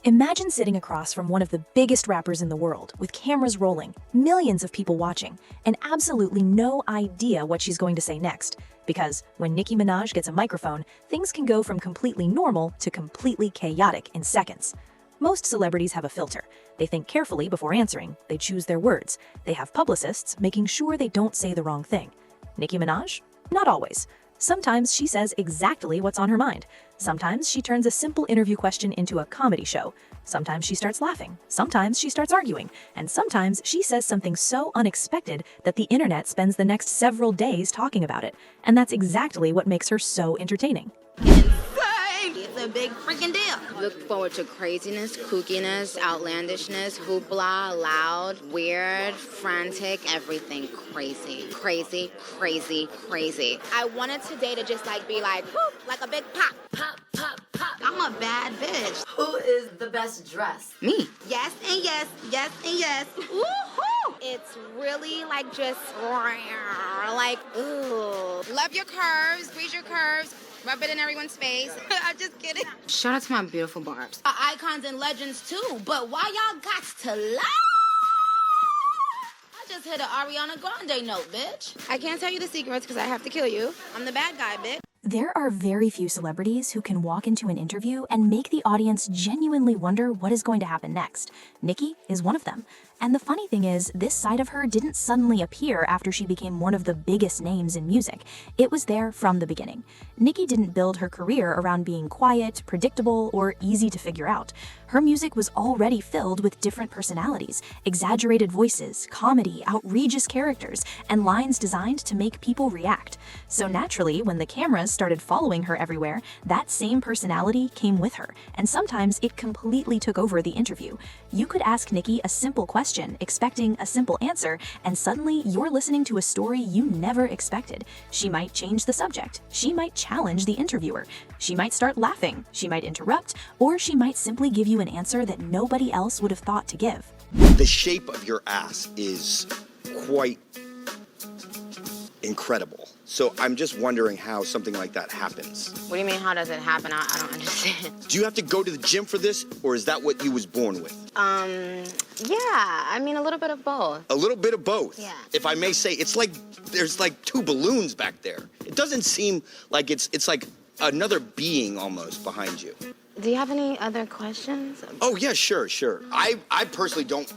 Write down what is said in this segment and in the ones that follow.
Imagine sitting across from one of the biggest rappers in the world, with cameras rolling, millions of people watching, and absolutely no idea what she's going to say next. Because when Nicki Minaj gets a microphone, things can go from completely normal to completely chaotic in seconds. Most celebrities have a filter. They think carefully before answering, they choose their words, they have publicists making sure they don't say the wrong thing. Nicki Minaj? Not always. Sometimes she says exactly what's on her mind. Sometimes she turns a simple interview question into a comedy show. Sometimes she starts laughing. Sometimes she starts arguing. And sometimes she says something so unexpected that the internet spends the next several days talking about it. And that's exactly what makes her so entertaining. It's a big freaking deal. Look forward to craziness, kookiness, outlandishness, hoopla, loud, weird, frantic, everything crazy. Crazy, crazy, crazy. I wanted today to just be like, whoop, like a big pop, pop, pop, pop. I'm a bad bitch. Who is the best dressed? Me. Yes and yes, yes and yes. Woohoo! It's really just ooh. Love your curves, squeeze your curves. Rub it in everyone's face. I'm just kidding. Shout out to my beautiful barbs. Icons and legends too, but why y'all got to lie? I just hit an Ariana Grande note, bitch. I can't tell you the secrets because I have to kill you. I'm the bad guy, bitch. There are very few celebrities who can walk into an interview and make the audience genuinely wonder what is going to happen next. Nicki is one of them. And the funny thing is, this side of her didn't suddenly appear after she became one of the biggest names in music. It was there from the beginning. Nicki didn't build her career around being quiet, predictable, or easy to figure out. Her music was already filled with different personalities, exaggerated voices, comedy, outrageous characters, and lines designed to make people react. So naturally, when the cameras started following her everywhere, that same personality came with her, and sometimes it completely took over the interview. You could ask Nicki a simple question, expecting a simple answer, and suddenly you're listening to a story you never expected. She might change the subject. She might challenge the interviewer. She might start laughing. She might interrupt, or she might simply give you an answer that nobody else would have thought to give. The shape of your ass is quite incredible. So I'm just wondering how something like that happens. What do you mean, how does it happen? I don't understand. Do you have to go to the gym for this, or is that what you was born with? Yeah, a little bit of both. A little bit of both. Yeah. If I may say, it's like there's two balloons back there. It doesn't seem like it's like another being almost behind you. Do you have any other questions? Oh yeah, sure. I personally don't,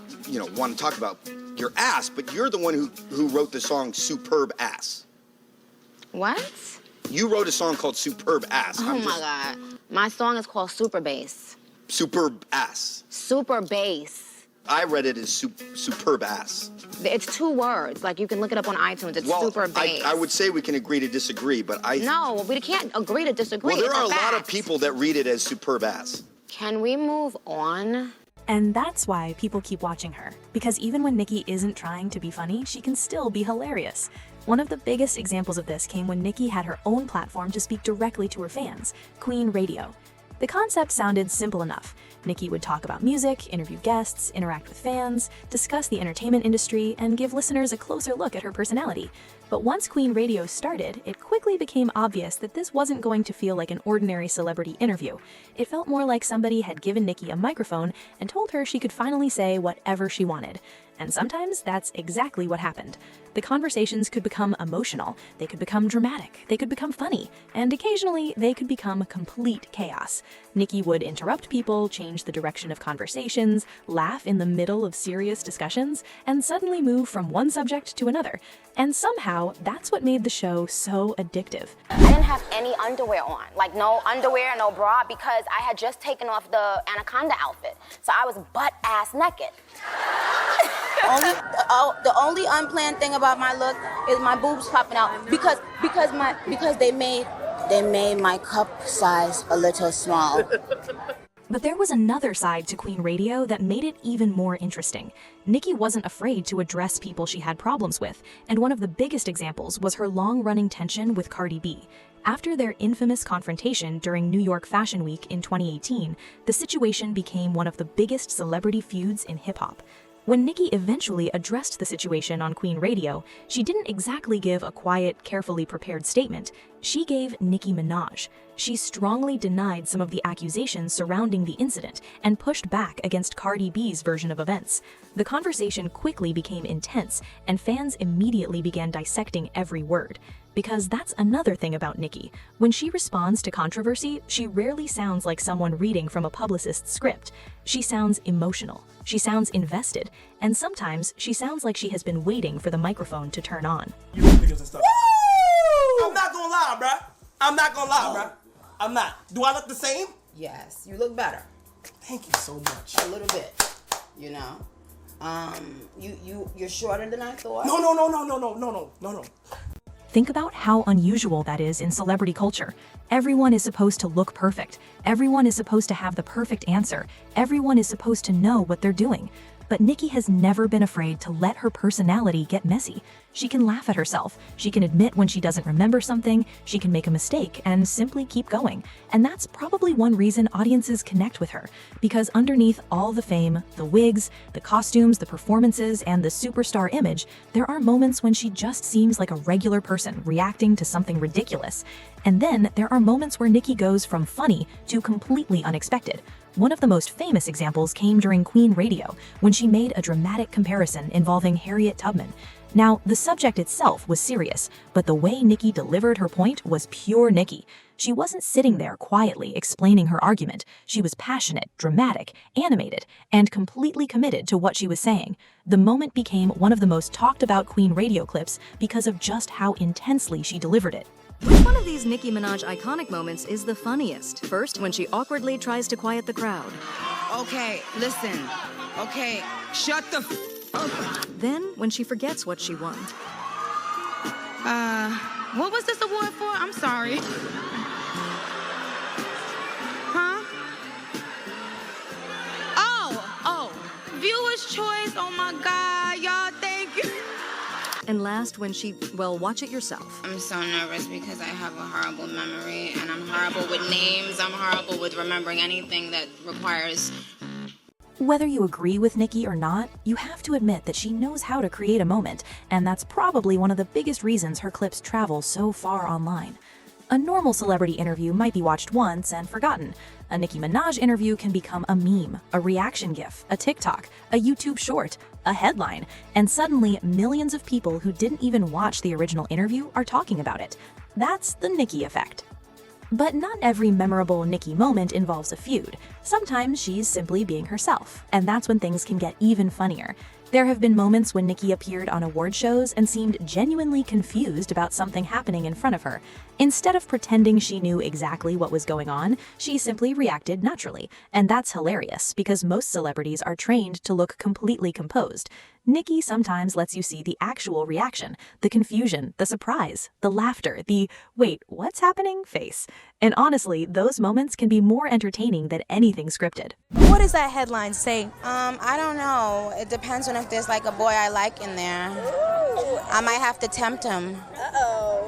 want to talk about your ass, but you're the one who wrote the song Superb Ass. What? You wrote a song called Superb Ass. Oh my God. My song is called Super Bass. Superb Ass. Super Bass. I read it as Superb Ass. It's 2 words. You can look it up on iTunes. It's Super Bass. I would say we can agree to disagree, but No, we can't agree to disagree. Well, there are a fact. lot of people that read it as Superb Ass. Can we move on? And that's why people keep watching her. Because even when Nicki isn't trying to be funny, she can still be hilarious. One of the biggest examples of this came when Nicki had her own platform to speak directly to her fans, Queen Radio. The concept sounded simple enough. Nicki would talk about music, interview guests, interact with fans, discuss the entertainment industry, and give listeners a closer look at her personality. But once Queen Radio started, it quickly became obvious that this wasn't going to feel like an ordinary celebrity interview. It felt more like somebody had given Nicki a microphone and told her she could finally say whatever she wanted. And sometimes that's exactly what happened. The conversations could become emotional, they could become dramatic, they could become funny, and occasionally they could become complete chaos. Nicki would interrupt people, change the direction of conversations, laugh in the middle of serious discussions, and suddenly move from one subject to another. And somehow, that's what made the show so addictive. I didn't have any underwear on. No underwear, no bra, because I had just taken off the anaconda outfit. So I was butt-ass naked. The only unplanned thing about my look is my boobs popping out because they made my cup size a little small. But there was another side to Queen Radio that made it even more interesting. Nicki wasn't afraid to address people she had problems with, and one of the biggest examples was her long-running tension with Cardi B. After their infamous confrontation during New York Fashion Week in 2018, the situation became one of the biggest celebrity feuds in hip-hop. When Nicki eventually addressed the situation on Queen Radio, she didn't exactly give a quiet, carefully prepared statement. She gave Nicki Minaj. She strongly denied some of the accusations surrounding the incident and pushed back against Cardi B's version of events. The conversation quickly became intense, and fans immediately began dissecting every word. Because that's another thing about Nicki. When she responds to controversy, she rarely sounds like someone reading from a publicist's script. She sounds emotional, she sounds invested, and sometimes she sounds like she has been waiting for the microphone to turn on. I'm not gonna lie, bruh. I'm not gonna lie, bruh. I'm not. Do I look the same? Yes, you look better. Thank you so much. A little bit, you know. You're shorter than I thought. No. Think about how unusual that is in celebrity culture. Everyone is supposed to look perfect. Everyone is supposed to have the perfect answer. Everyone is supposed to know what they're doing. But Nicki has never been afraid to let her personality get messy. She can laugh at herself. She can admit when she doesn't remember something. She can make a mistake and simply keep going. And that's probably one reason audiences connect with her. Because underneath all the fame, the wigs, the costumes, the performances, and the superstar image, there are moments when she just seems like a regular person reacting to something ridiculous. And then there are moments where Nicki goes from funny to completely unexpected. One of the most famous examples came during Queen Radio, when she made a dramatic comparison involving Harriet Tubman. Now, the subject itself was serious, but the way Nicki delivered her point was pure Nicki. She wasn't sitting there quietly explaining her argument. She was passionate, dramatic, animated, and completely committed to what she was saying. The moment became one of the most talked about Queen Radio clips because of just how intensely she delivered it. Which one of these Nicki Minaj iconic moments is the funniest? First, when she awkwardly tries to quiet the crowd. Okay, listen. Okay, shut the up. Then, when she forgets what she won. What was this award for? I'm sorry. Huh? Oh, viewer's choice. Oh my God, y'all, thank you. And last, when she, well, watch it yourself. I'm so nervous because I have a horrible memory and I'm horrible with names. I'm horrible with remembering anything that requires... Whether you agree with Nicki or not, you have to admit that she knows how to create a moment, and that's probably one of the biggest reasons her clips travel so far online. A normal celebrity interview might be watched once and forgotten. A Nicki Minaj interview can become a meme, a reaction gif, a TikTok, a YouTube short, a headline, and suddenly millions of people who didn't even watch the original interview are talking about it. That's the Nicki effect. But not every memorable Nicki moment involves a feud. Sometimes she's simply being herself, and that's when things can get even funnier. There have been moments when Nicki appeared on award shows and seemed genuinely confused about something happening in front of her. Instead of pretending she knew exactly what was going on, she simply reacted naturally. And that's hilarious, because most celebrities are trained to look completely composed. Nicki sometimes lets you see the actual reaction, the confusion, the surprise, the laughter, the "wait, what's happening?" face. And honestly, those moments can be more entertaining than anything scripted. What does that headline say? I don't know. It depends on if there's like a boy I like in there. I might have to tempt him.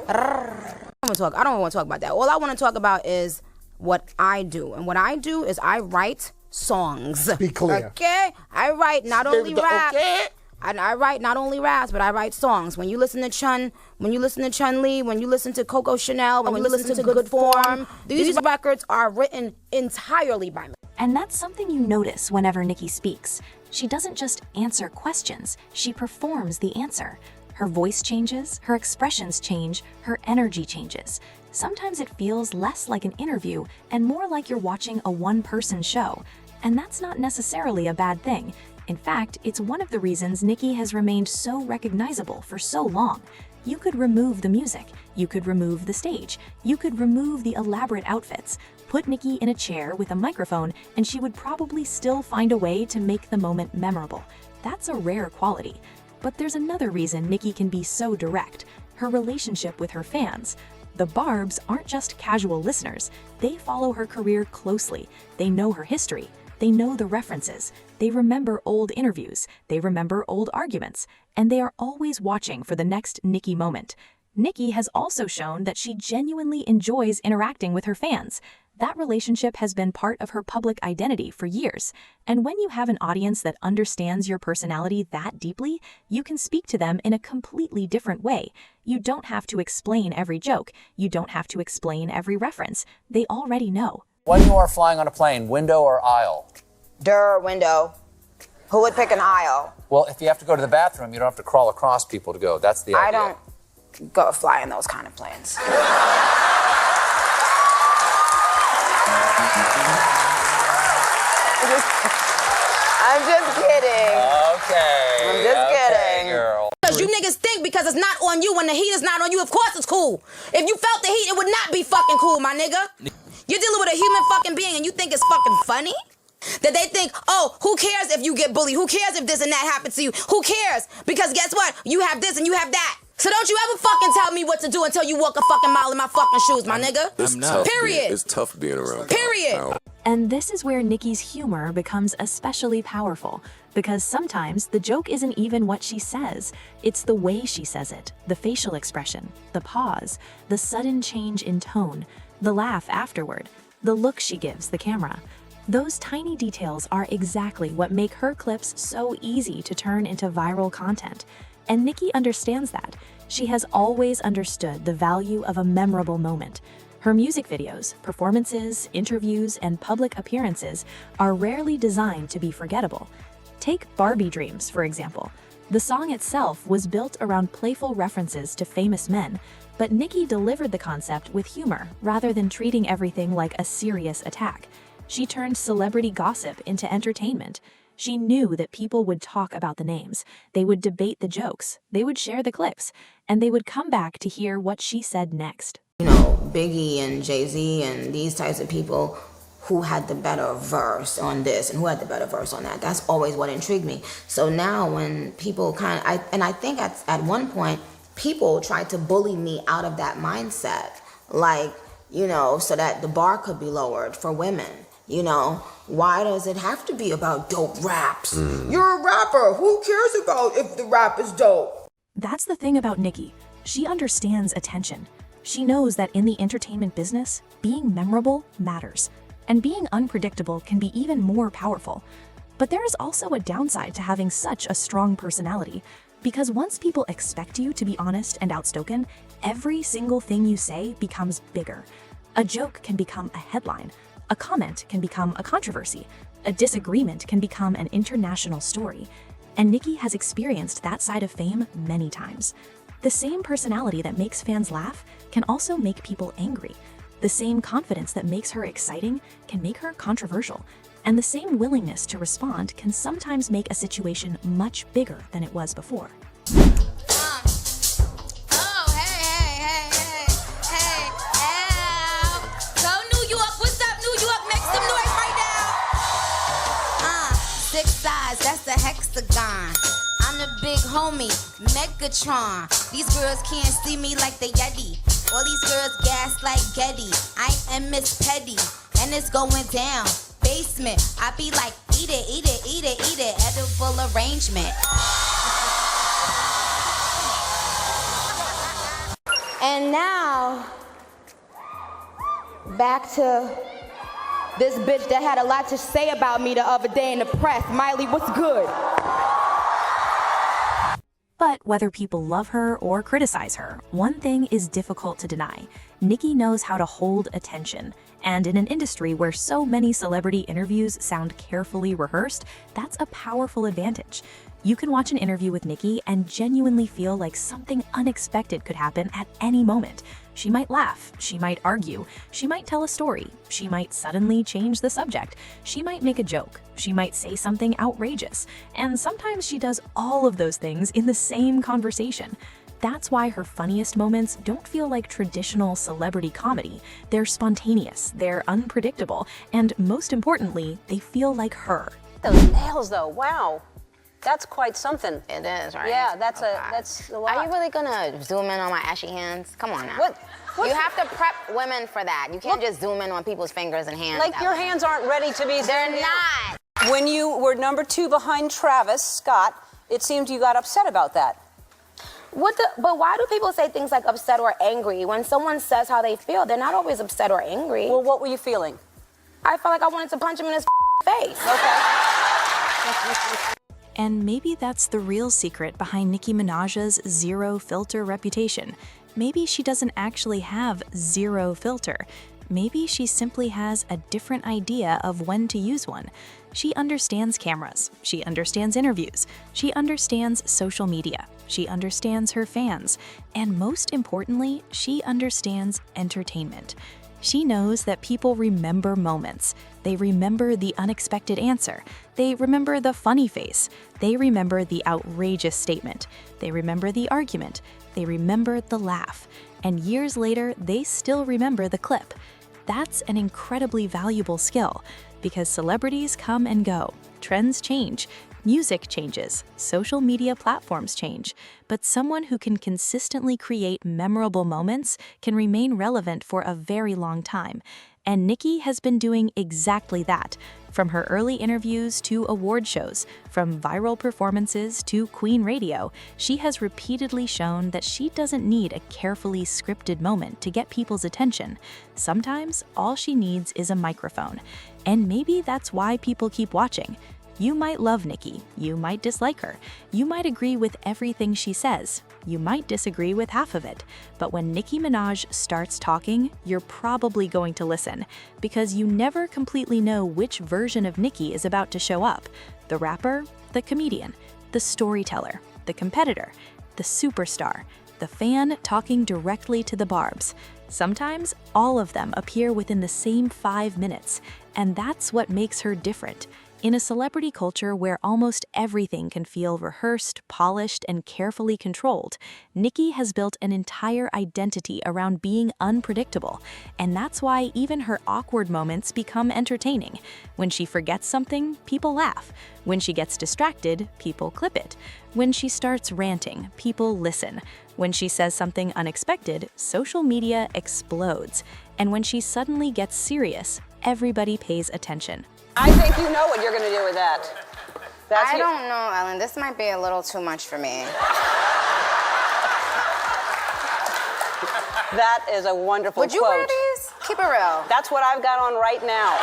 I don't want to talk about that. All I want to talk about is what I do. And what I do is I write songs. Be clear. Okay? I write not only rap. Okay. I write not only raps, but I write songs. When you listen to Chun-Li, when you listen to Coco Chanel, when you listen to Good Form, these records are written entirely by me. And that's something you notice whenever Nicki speaks. She doesn't just answer questions, she performs the answer. Her voice changes, her expressions change, her energy changes. Sometimes it feels less like an interview and more like you're watching a one-person show. And that's not necessarily a bad thing. In fact, it's one of the reasons Nicki has remained so recognizable for so long. You could remove the music, you could remove the stage, you could remove the elaborate outfits, put Nicki in a chair with a microphone, and she would probably still find a way to make the moment memorable. That's a rare quality. But there's another reason Nicki can be so direct: her relationship with her fans. The Barbs aren't just casual listeners. They follow her career closely. They know her history. They know the references. They remember old interviews. They remember old arguments. And they are always watching for the next Nicki moment. Nicki has also shown that she genuinely enjoys interacting with her fans. That relationship has been part of her public identity for years. And when you have an audience that understands your personality that deeply, you can speak to them in a completely different way. You don't have to explain every joke. You don't have to explain every reference. They already know. When you are flying on a plane, window or aisle? Window. Who would pick an aisle? Well, if you have to go to the bathroom, you don't have to crawl across people to go. That's the idea. I don't go fly in those kind of planes. I'm just kidding. Okay. I'm just kidding. Girl. Because you niggas think because it's not on you when the heat is not on you, of course it's cool. If you felt the heat, it would not be fucking cool, my nigga. You're dealing with a human fucking being and you think it's fucking funny? That they think, oh, who cares if you get bullied? Who cares if this and that happens to you? Who cares? Because guess what? You have this and you have that. So don't you ever fucking tell me what to do until you walk a fucking mile in my fucking shoes, my nigga. It's tough. Period. It's tough being around. Period. And this is where Nicki's humor becomes especially powerful, because sometimes the joke isn't even what she says. It's the way she says it, the facial expression, the pause, the sudden change in tone, the laugh afterward, the look she gives the camera. Those tiny details are exactly what make her clips so easy to turn into viral content. And Nicki understands that. She has always understood the value of a memorable moment. Her music videos, performances, interviews, and public appearances are rarely designed to be forgettable. Take Barbie Dreams, for example. The song itself was built around playful references to famous men, but Nicki delivered the concept with humor rather than treating everything like a serious attack. She turned celebrity gossip into entertainment. She knew that people would talk about the names, they would debate the jokes, they would share the clips, and they would come back to hear what she said next. You know, Biggie and Jay-Z and these types of people who had the better verse on this and who had the better verse on that. That's always what intrigued me. So now when people I think at one point, people tried to bully me out of that mindset. Like, you know, so that the bar could be lowered for women. You know, why does it have to be about dope raps? You're a rapper. Who cares about if the rap is dope? That's the thing about Nicki. She understands attention. She knows that in the entertainment business, being memorable matters. And being unpredictable can be even more powerful. But there is also a downside to having such a strong personality. Because once people expect you to be honest and outspoken, every single thing you say becomes bigger. A joke can become a headline. A comment can become a controversy. A disagreement can become an international story. And Nicki has experienced that side of fame many times. The same personality that makes fans laugh can also make people angry. The same confidence that makes her exciting can make her controversial. And the same willingness to respond can sometimes make a situation much bigger than it was before. That's the hexagon. I'm the big homie, Megatron. These girls can't see me like the Yeti. All these girls gas like Getty. I am Miss Petty, and it's going down. Basement, I be like, eat it, eat it, eat it, eat it. Edible arrangement. And now, back to this bitch that had a lot to say about me the other day in the press. Miley, what's good? But whether people love her or criticize her, one thing is difficult to deny. Nicki knows how to hold attention. And in an industry where so many celebrity interviews sound carefully rehearsed, that's a powerful advantage. You can watch an interview with Nicki and genuinely feel like something unexpected could happen at any moment. She might laugh, she might argue, she might tell a story, she might suddenly change the subject, she might make a joke, she might say something outrageous, and sometimes she does all of those things in the same conversation. That's why her funniest moments don't feel like traditional celebrity comedy. They're spontaneous, they're unpredictable, and most importantly, they feel like her. Those nails though, wow. That's quite something. It is, right? Yeah, that's a lot. Are you really gonna zoom in on my ashy hands? Come on now. What's you have to prep women for that. You can't just zoom in on people's fingers and hands. Like your hands aren't ready to be They're zoomed in. not. When you were number 2 behind Travis Scott, it seemed you got upset about that. But why do people say things like upset or angry? When someone says how they feel, they're not always upset or angry. Well, what were you feeling? I felt like I wanted to punch him in his face. Okay. And maybe that's the real secret behind Nicki Minaj's zero filter reputation. Maybe she doesn't actually have zero filter. Maybe she simply has a different idea of when to use one. She understands cameras. She understands interviews. She understands social media. She understands her fans. And most importantly, she understands entertainment. She knows that people remember moments. They remember the unexpected answer. They remember the funny face. They remember the outrageous statement. They remember the argument. They remember the laugh. And years later, they still remember the clip. That's an incredibly valuable skill because celebrities come and go, trends change, music changes, social media platforms change, but someone who can consistently create memorable moments can remain relevant for a very long time. And Nicki has been doing exactly that. From her early interviews to award shows, from viral performances to Queen Radio, she has repeatedly shown that she doesn't need a carefully scripted moment to get people's attention. Sometimes all she needs is a microphone. And maybe that's why people keep watching. You might love Nicki, you might dislike her, you might agree with everything she says, you might disagree with half of it, but when Nicki Minaj starts talking, you're probably going to listen, because you never completely know which version of Nicki is about to show up: the rapper, the comedian, the storyteller, the competitor, the superstar, the fan talking directly to the barbs. Sometimes all of them appear within the same 5 minutes, and that's what makes her different. In a celebrity culture where almost everything can feel rehearsed, polished, and carefully controlled, Nicki has built an entire identity around being unpredictable, and that's why even her awkward moments become entertaining. When she forgets something, people laugh. When she gets distracted, people clip it. When she starts ranting, people listen. When she says something unexpected, social media explodes. And when she suddenly gets serious, everybody pays attention. I think you know what you're going to do with that. I don't know, Ellen. This might be a little too much for me. That is a wonderful Would you quote. wear these? Keep it real. That's what I've got on right now.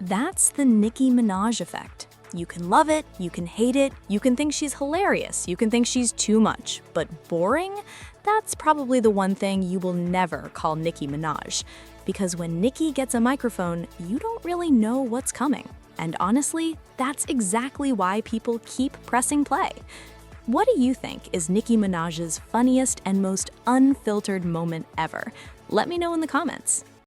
That's the Nicki Minaj effect. You can love it, you can hate it, you can think she's hilarious, you can think she's too much, but boring? That's probably the one thing you will never call Nicki Minaj. Because when Nicki gets a microphone, you don't really know what's coming. And honestly, that's exactly why people keep pressing play. What do you think is Nicki Minaj's funniest and most unfiltered moment ever? Let me know in the comments.